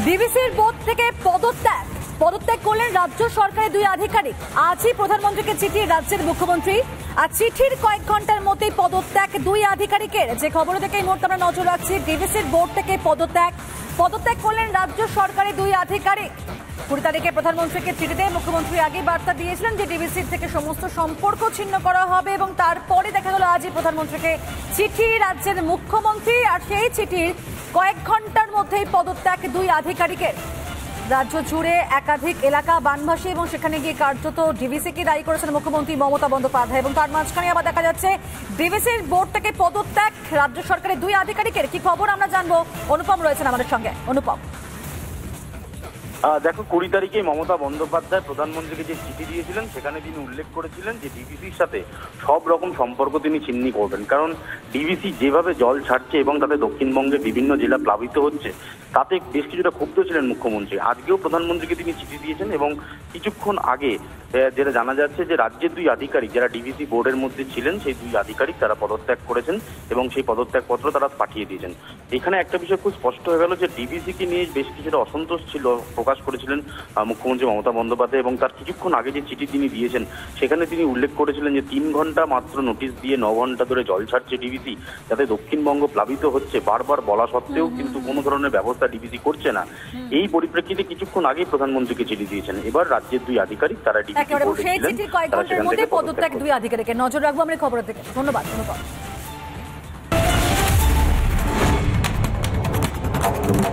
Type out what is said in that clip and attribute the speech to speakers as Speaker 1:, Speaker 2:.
Speaker 1: ডিভিসির board থেকে পদত্যাগ করলেন রাজ্য সরকারের দুই আধিকারিক। আজই প্রধানমন্ত্রীকে চিঠি রাজ্যের মুখ্যমন্ত্রী, আর চিঠির কয়েক ঘন্টার মধ্যেই পদত্যাগ দুই আধিকারিকের। যে খবর থেকে এই মুহূর্তে আমরা নজর রাখছি, ডিভিসির বোর্ড থেকে পদত্যাগ করলেন রাজ্য সরকারের দুই আধিকারিক। 20 তারিখে প্রধানমন্ত্রীকে চিঠিতে মুখ্যমন্ত্রী আগে বার্তা দিয়েছিলেন যে ডিভিসির থেকে সমস্ত সম্পর্ক ছিন্ন করা হবে, এবং তারপরে দেখা গেল আজই প্রধানমন্ত্রীকে চিঠি রাজ্যের মুখ্যমন্ত্রী, আর সেই চিঠির কয়েক ঘন্টার মধ্যেই পদত্যাগ দুই আধিকারিকের। রাজ্য জুড়ে একাধিক এলাকা বানভাসী, এবং সেখানে গিয়ে কার্যত ডিভিসিকে দায়ী করেছেন মুখ্যমন্ত্রী মমতা বন্দ্যোপাধ্যায়, এবং তার মাঝখানে আবার দেখা যাচ্ছে ডিভিসির বোর্ড থেকে পদত্যাগ রাজ্য সরকারের দুই আধিকারিকের। কি খবর আমরা জানবো, অনুপম রয়েছেন আমাদের সঙ্গে। অনুপম,
Speaker 2: দেখো, 20 তারিখে মমতা বন্দ্যোপাধ্যায় প্রধানমন্ত্রীকে যে চিঠি দিয়েছিলেন সেখানে তিনি উল্লেখ করেছিলেন যে ডিভিসির সাথে সব রকম সম্পর্ক তিনি ছিন্ন করবেন, কারণ ডিভিসি যেভাবে জল ছাড়ছে এবং তাতে দক্ষিণবঙ্গে বিভিন্ন জেলা প্লাবিত হচ্ছে তাতে বেশ কিছুটা ক্ষুব্ধ ছিলেন মুখ্যমন্ত্রী। আজকেও প্রধানমন্ত্রীকে তিনি চিঠি দিয়েছেন, এবং কিছুক্ষণ আগে যেটা জানা যাচ্ছে যে রাজ্যের দুই আধিকারিক যারা ডিভিসি বোর্ডের মধ্যে ছিলেন সেই দুই আধিকারিক তারা পদত্যাগ করেছেন, এবং সেই পদত্যাগপত্র তারা পাঠিয়ে দিয়েছেন। এখানে একটা বিষয় খুব স্পষ্ট হয়ে গেল যে ডিভিসিকে নিয়ে বেশ কিছুটা অসন্তোষ ছিল, প্রকাশ করেছিলেন মুখ্যমন্ত্রী মমতা বন্দ্যোপাধ্যায়, এবং তার কিছুক্ষণ আগে যে চিঠি তিনি দিয়েছেন সেখানে তিনি উল্লেখ করেছিলেন যে 3 ঘন্টা মাত্র নোটিশ দিয়ে 9 ঘন্টা ধরে জল ছাড়ছে ডিভিসি, যাতে দক্ষিণবঙ্গ প্লাবিত হচ্ছে, বারবার বলা সত্ত্বেও কিন্তু কোনো ধরনের ব্যবস্থা ডিভিসি করছে না। এই পরিপ্রেক্ষিতে কিছুক্ষণ আগে প্রধানমন্ত্রীকে চিঠি দিয়েছেন। এবার রাজ্যের দুই আধিকারিক তারা
Speaker 1: সেই চিঠির কয়েক ঘন্টার মধ্যে পদত্যাগ দুই আধিকারিকের। নজর রাখবো আমরা খবরের দিকে। ধন্যবাদ অনুপম।